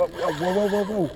wow, wow, wow, wow.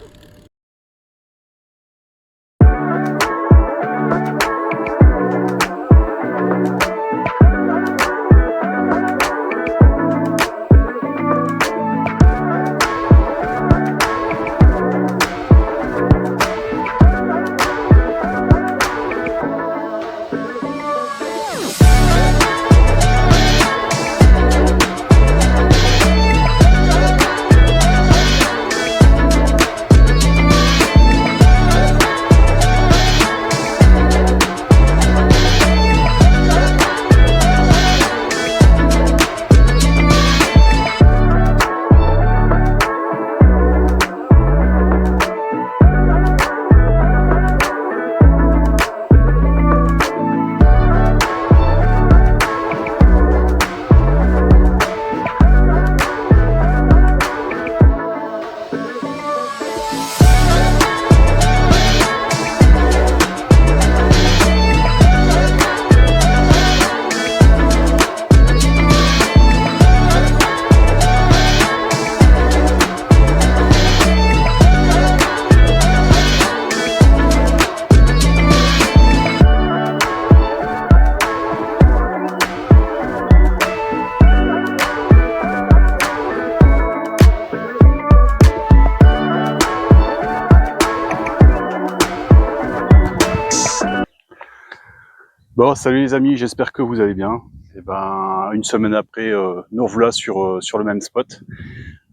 Bon, salut les amis, j'espère que vous allez bien. Et ben, une semaine après, nous revoilà sur le même spot.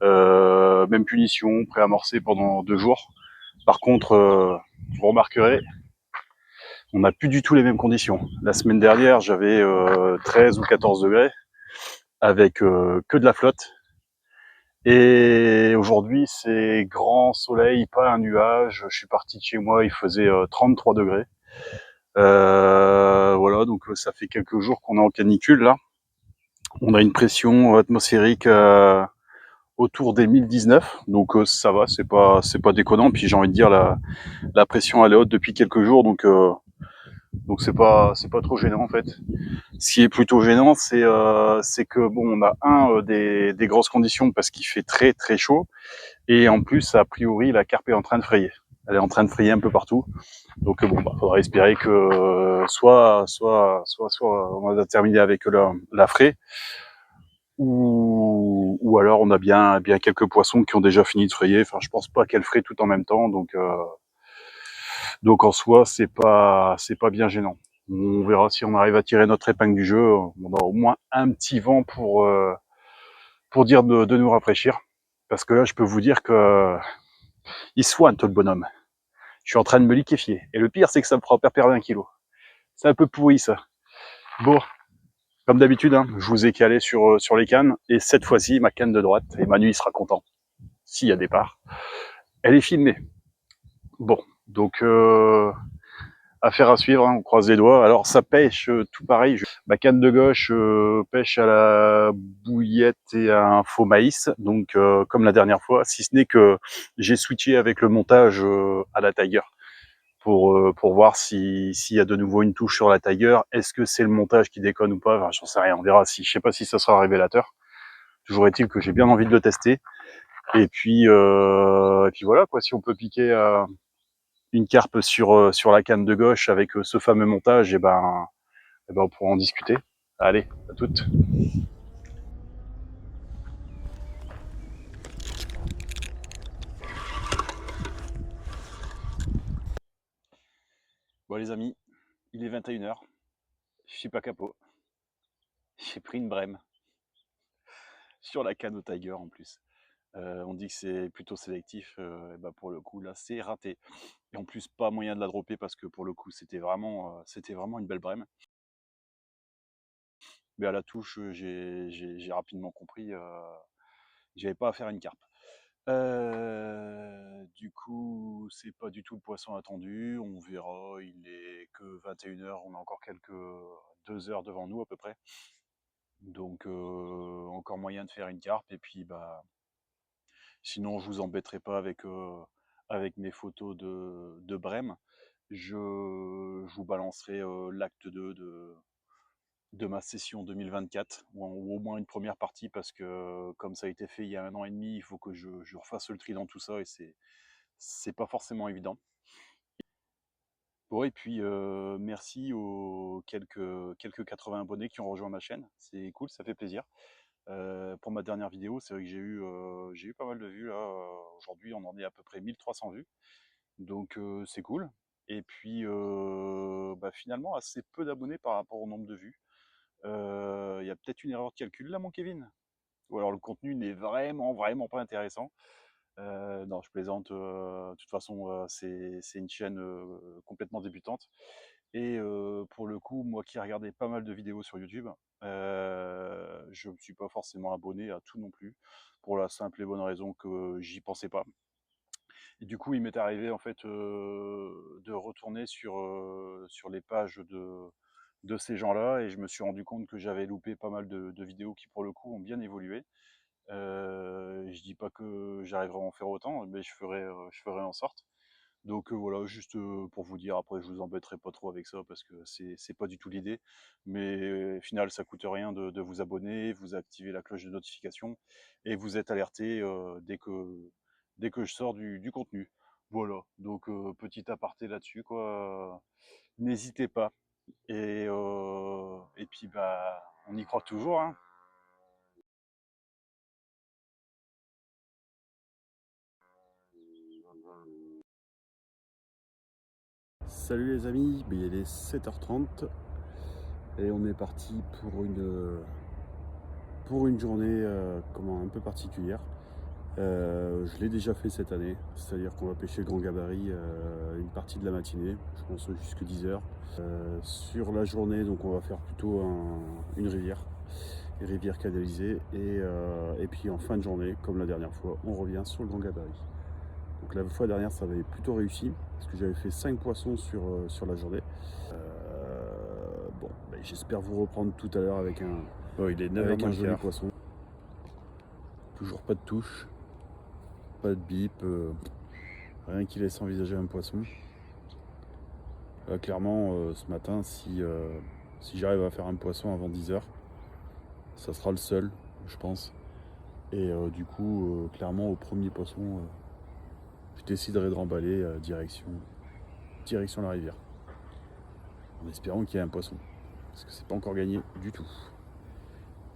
Même punition, préamorcé pendant 2 jours. Par contre, vous remarquerez, on n'a plus du tout les mêmes conditions. La semaine dernière, j'avais 13 ou 14 degrés avec que de la flotte. Et aujourd'hui, c'est grand soleil, pas un nuage. Je suis parti de chez moi, il faisait 33 degrés. Voilà, donc ça fait quelques jours qu'on est en canicule là. On a une pression atmosphérique autour des 1019, donc ça va, c'est pas déconnant. Puis j'ai envie de dire la pression elle est haute depuis quelques jours, donc c'est pas trop gênant en fait. Ce qui est plutôt gênant, c'est que bon, on a des grosses conditions parce qu'il fait très très chaud, et en plus a priori la carpe est en train de frayer. Elle est en train de frayer un peu partout. Donc bon, faudra espérer que soit on a terminé avec la fraie, ou alors on a bien quelques poissons qui ont déjà fini de frayer. Enfin, je pense pas qu'elle fraie tout en même temps, donc en soi c'est pas bien gênant. On verra si on arrive à tirer notre épingle du jeu. On a au moins un petit vent pour dire de nous rafraîchir, parce que là je peux vous dire que il soigne le bonhomme. Je suis en train de me liquéfier, et le pire c'est que ça me fera perdre 1 kilo. C'est un peu pourri ça. Bon, comme d'habitude, hein, je vous ai calé sur les cannes, et cette fois-ci, ma canne de droite, et Manu il sera content, s'il y a départ, elle est filmée. Bon, donc affaire à suivre, hein, on croise les doigts. Alors ça pêche tout pareil, ma canne de gauche pêche à la bouillette et à un faux maïs, donc comme la dernière fois, si ce n'est que j'ai switché avec le montage à la Tiger, pour voir s'il y a de nouveau une touche sur la Tiger. Est-ce que c'est le montage qui déconne ou pas? Enfin, j'en sais rien, on verra. Je sais pas si ça sera révélateur. Toujours est-il que j'ai bien envie de le tester. Et puis voilà quoi, si on peut piquer une carpe sur la canne de gauche avec ce fameux montage, et ben on pourra en discuter. Allez, à toutes. Bon les amis, il est 21h. Je suis pas capot. J'ai pris une brème sur la canne au Tiger en plus. On dit que c'est plutôt sélectif, et bah pour le coup là c'est raté. Et en plus pas moyen de la dropper parce que pour le coup c'était vraiment une belle brème. Mais à la touche, j'ai rapidement compris que j'avais pas à faire une carpe. Du coup, c'est pas du tout le poisson attendu. On verra, il est que 21h, on a encore quelques 2 heures devant nous à peu près. Donc encore moyen de faire une carpe, et puis bah sinon je vous embêterai pas avec mes photos de brème. Je vous balancerai l'acte 2 de ma session 2024, ou au moins une première partie, parce que comme ça a été fait il y a 1 an et demi, il faut que je refasse le tri dans tout ça, et c'est pas forcément évident. Bon, et puis merci aux quelques 80 abonnés qui ont rejoint ma chaîne, c'est cool, ça fait plaisir. Pour ma dernière vidéo, c'est vrai que j'ai eu pas mal de vues là, aujourd'hui on en est à peu près 1300 vues, donc c'est cool. Et puis bah, finalement assez peu d'abonnés par rapport au nombre de vues. Il y a peut-être une erreur de calcul là, mon Kevin? Ou alors le contenu n'est vraiment pas intéressant. Non, je plaisante. De toute façon, c'est une chaîne complètement débutante. Et pour le coup, moi qui regardais pas mal de vidéos sur YouTube, je ne me suis pas forcément abonné à tout non plus, pour la simple et bonne raison que j'y pensais pas. Et du coup, il m'est arrivé en fait de retourner sur les pages de ces gens-là, et je me suis rendu compte que j'avais loupé pas mal de vidéos qui pour le coup ont bien évolué. Je dis pas que j'arriverai à en faire autant, mais je ferai en sorte. Donc voilà, juste pour vous dire, après je vous embêterai pas trop avec ça parce que c'est pas du tout l'idée. Mais au final, ça coûte rien de vous abonner, vous activez la cloche de notification et vous êtes alerté dès que je sors du contenu. Voilà, donc petit aparté là-dessus, quoi. N'hésitez pas. Et puis bah on y croit toujours, hein. Salut les amis, il est 7h30 et on est parti pour une journée un peu particulière. Je l'ai déjà fait cette année, c'est-à-dire qu'on va pêcher le grand gabarit une partie de la matinée, je pense jusqu'à 10h. Sur la journée, donc on va faire plutôt une rivière canalisée, et puis en fin de journée, comme la dernière fois, on revient sur le grand gabarit. Donc la fois dernière, ça avait plutôt réussi, parce que j'avais fait 5 poissons sur la journée. Bon, j'espère vous reprendre tout à l'heure avec il est 9h un joli poisson. Toujours pas de touche, pas de bip, rien qui laisse envisager un poisson. Clairement, ce matin, si j'arrive à faire un poisson avant 10h, ça sera le seul, je pense. Et du coup, clairement, au premier poisson, je déciderai de remballer direction la rivière. En espérant qu'il y ait un poisson. Parce que c'est pas encore gagné du tout.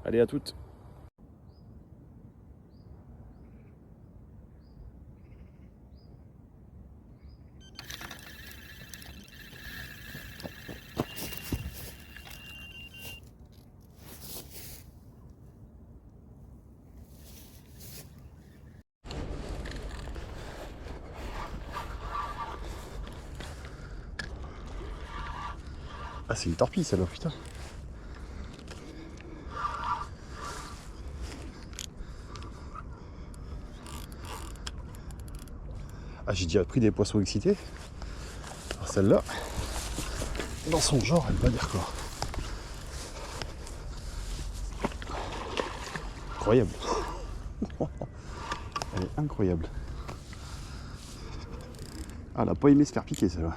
Allez, à toutes! Ah, c'est une torpille celle-là, putain! Ah, j'ai déjà pris des poissons excités. Alors celle-là, dans son genre, elle va dire quoi. Incroyable. Elle est incroyable. Ah, elle a pas aimé se faire piquer celle-là.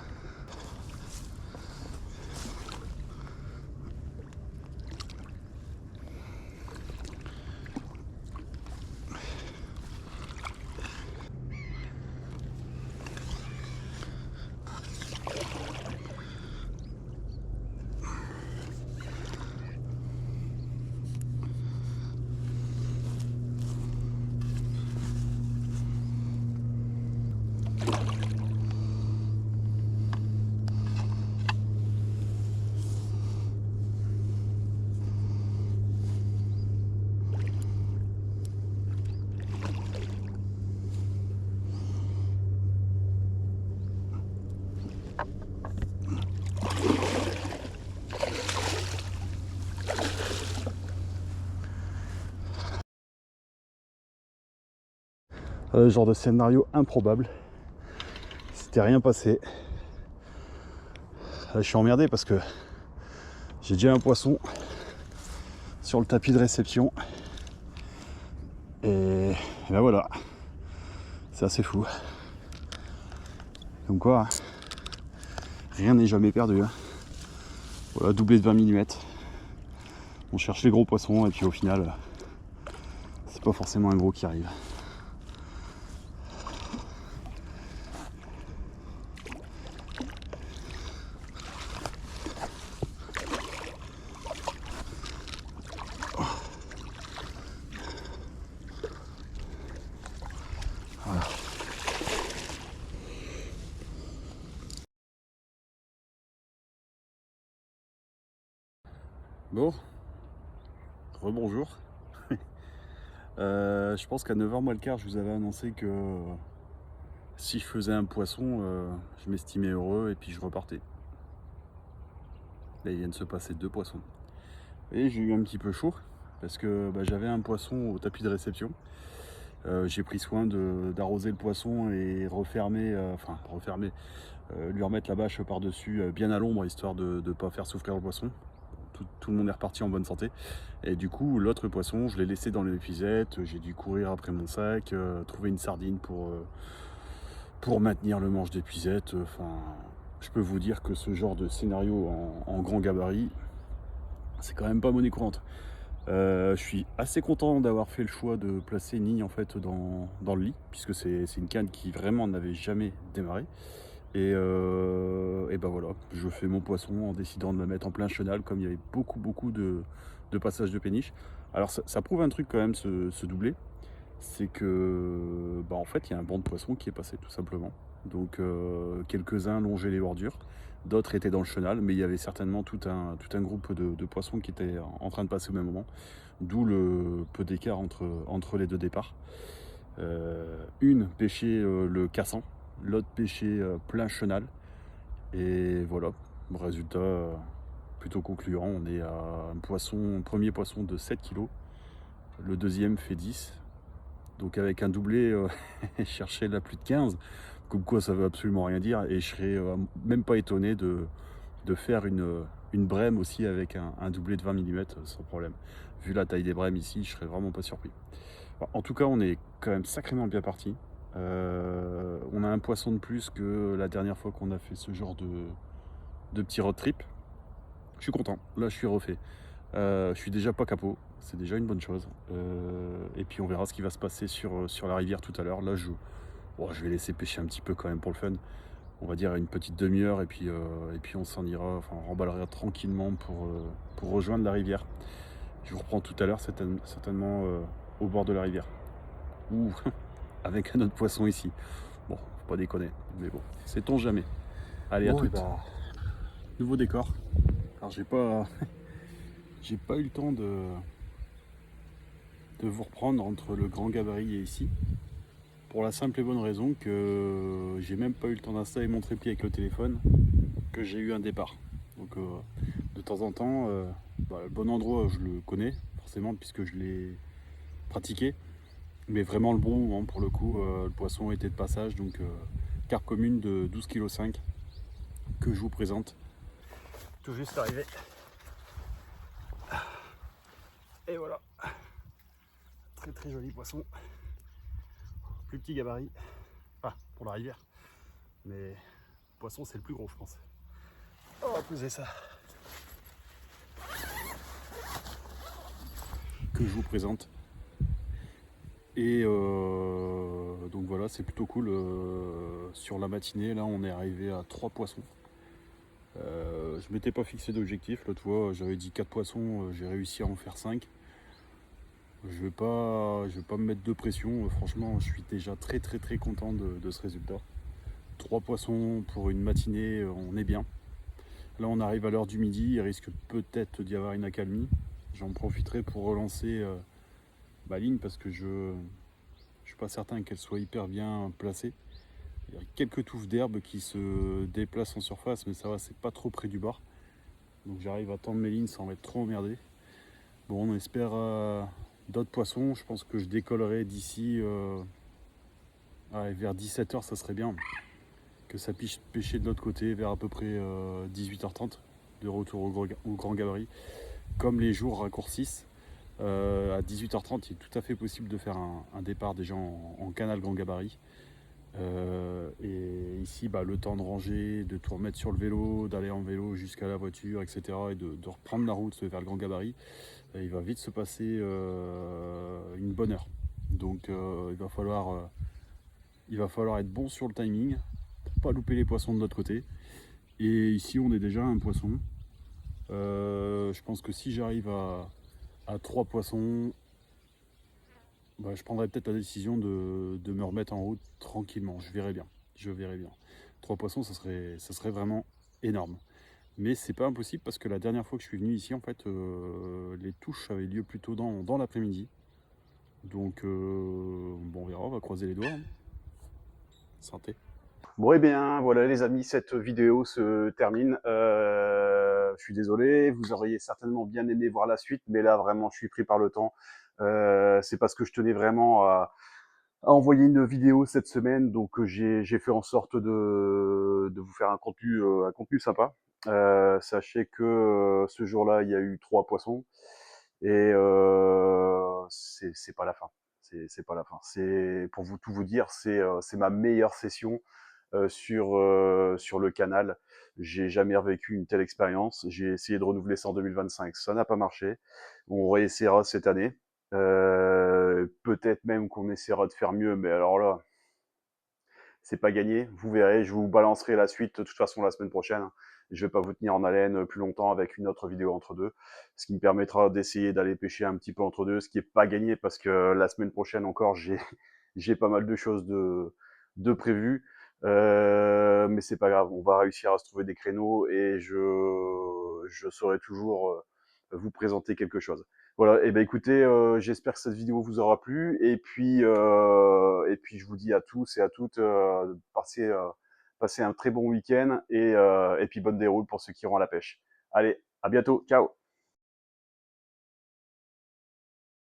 Genre de scénario improbable. C'était rien passé. Je suis emmerdé parce que j'ai déjà un poisson sur le tapis de réception. Et ben voilà. C'est assez fou. Donc quoi, rien n'est jamais perdu. Voilà, doublé de 20 mm. On cherche les gros poissons et puis au final, c'est pas forcément un gros qui arrive. Voilà. Bon, rebonjour. Je pense qu'à 9h moins le quart, je vous avais annoncé que si je faisais un poisson, je m'estimais heureux et puis je repartais. Là, il vient de se passer 2 poissons. Et j'ai eu un petit peu chaud parce que j'avais un poisson au tapis de réception. J'ai pris soin d'arroser le poisson et refermer, lui remettre la bâche par-dessus bien à l'ombre, histoire de ne pas faire souffrir le poisson. Tout le monde est reparti en bonne santé. Et du coup, l'autre poisson, je l'ai laissé dans l'épuisette. J'ai dû courir après mon sac, trouver une sardine pour maintenir le manche d'épuisette. Enfin, je peux vous dire que ce genre de scénario en grand gabarit, c'est quand même pas monnaie courante. Je suis assez content d'avoir fait le choix de placer une ligne en fait dans le lit, puisque c'est une canne qui vraiment n'avait jamais démarré. Et ben voilà, je fais mon poisson en décidant de la mettre en plein chenal, comme il y avait beaucoup de passages de péniche. Alors ça prouve un truc quand même, ce doublé, c'est que en fait il y a un banc de poisson qui est passé tout simplement. Donc quelques-uns longeaient les bordures, d'autres étaient dans le chenal, mais il y avait certainement tout un groupe de poissons qui étaient en train de passer au même moment, d'où le peu d'écart entre les deux départs. Une pêchait le cassant, l'autre pêchait plein chenal, et voilà, résultat plutôt concluant. On est à un premier poisson de 7 kg, le deuxième fait 10. Donc avec un doublé, je cherchais la plus de 15, comme quoi ça veut absolument rien dire, et je serais même pas étonné de faire une brème aussi avec un doublé de 20 mm sans problème. Vu la taille des brèmes ici, je serais vraiment pas surpris. En tout cas, on est quand même sacrément bien parti. On a un poisson de plus que la dernière fois qu'on a fait ce genre de petit road trip. Je suis content, là je suis refait. Je suis déjà pas capot, c'est déjà une bonne chose. Et puis on verra ce qui va se passer sur la rivière tout à l'heure. Là je vais laisser pêcher un petit peu quand même pour le fun. On va dire une petite demi-heure et puis on s'en ira, enfin on remballera tranquillement pour rejoindre la rivière. Je vous reprends tout à l'heure certainement au bord de la rivière. Ou avec un autre poisson ici. Bon, faut pas déconner, mais bon, sait-on jamais. Allez, à tout. Nouveau décor. Alors j'ai pas eu le temps de vous reprendre entre le grand gabarit et ici. Pour la simple et bonne raison que j'ai même pas eu le temps d'installer mon trépied avec le téléphone, que j'ai eu un départ. Donc de temps en temps, le bon endroit je le connais forcément puisque je l'ai pratiqué. Mais vraiment le bon moment pour le coup, le poisson était de passage, donc carpe commune de 12,5 kg que je vous présente. Tout juste arrivé. Et voilà. Très très joli poisson. Plus petit gabarit. Enfin, pour la rivière. Mais le poisson c'est le plus gros je pense. On va poser ça. Que je vous présente. Et donc voilà, c'est plutôt cool. Sur la matinée, là on est arrivé à 3 poissons. Je m'étais pas fixé d'objectif, l'autre fois j'avais dit 4 poissons, j'ai réussi à en faire 5. Je vais pas me mettre de pression, franchement je suis déjà très content de ce résultat. 3 poissons pour une matinée, on est bien. Là on arrive à l'heure du midi, il risque peut-être d'y avoir une accalmie. J'en profiterai pour relancer ma ligne parce que je suis pas certain qu'elle soit hyper bien placée. Il y a quelques touffes d'herbe qui se déplacent en surface, mais ça va, c'est pas trop près du bord. Donc j'arrive à tendre mes lignes sans être trop emmerdé. Bon, on espère d'autres poissons. Je pense que je décollerai d'ici vers 17h, ça serait bien. Que ça puisse pêcher de l'autre côté vers à peu près 18h30, de retour au grand gabarit. Comme les jours raccourcissent, à 18h30, il est tout à fait possible de faire un départ déjà en canal grand gabarit. Et ici, le temps de ranger, de tout remettre sur le vélo, d'aller en vélo jusqu'à la voiture, etc. Et de reprendre la route vers le Grand Gabarit, il va vite se passer une bonne heure. Donc il va falloir être bon sur le timing, pour pas louper les poissons de notre côté. Et ici, on est déjà à un poisson. Je pense que si j'arrive à 3 poissons, je prendrais peut-être la décision de me remettre en route tranquillement. Je verrai bien. Je verrai bien. 3 poissons, ça serait vraiment énorme. Mais c'est pas impossible parce que la dernière fois que je suis venu ici, en fait, les touches avaient lieu plutôt dans l'après-midi. Donc, on verra, on va croiser les doigts, hein. Santé. Bon, eh bien, voilà les amis, cette vidéo se termine. Je suis désolé, vous auriez certainement bien aimé voir la suite, mais là, vraiment, je suis pris par le temps. C'est parce que je tenais vraiment à envoyer une vidéo cette semaine, donc j'ai fait en sorte de vous faire un contenu sympa. Sachez que ce jour-là, il y a eu 3 poissons et c'est pas la fin. C'est pas la fin. C'est pour vous tout vous dire, c'est ma meilleure session sur le canal. J'ai jamais revécu une telle expérience. J'ai essayé de renouveler ça en 2025, ça n'a pas marché. On réessayera cette année. Peut-être même qu'on essaiera de faire mieux, mais alors là, c'est pas gagné. Vous verrez, je vous balancerai la suite de toute façon la semaine prochaine. Je vais pas vous tenir en haleine plus longtemps avec une autre vidéo entre deux, ce qui me permettra d'essayer d'aller pêcher un petit peu entre deux, ce qui est pas gagné parce que la semaine prochaine encore, j'ai pas mal de choses de prévues. Mais c'est pas grave, on va réussir à se trouver des créneaux et je saurai toujours vous présenter quelque chose. Voilà, et ben écoutez, j'espère que cette vidéo vous aura plu et puis je vous dis à tous et à toutes passez un très bon week-end et puis bonne déroule pour ceux qui iront à la pêche. Allez, à bientôt, ciao.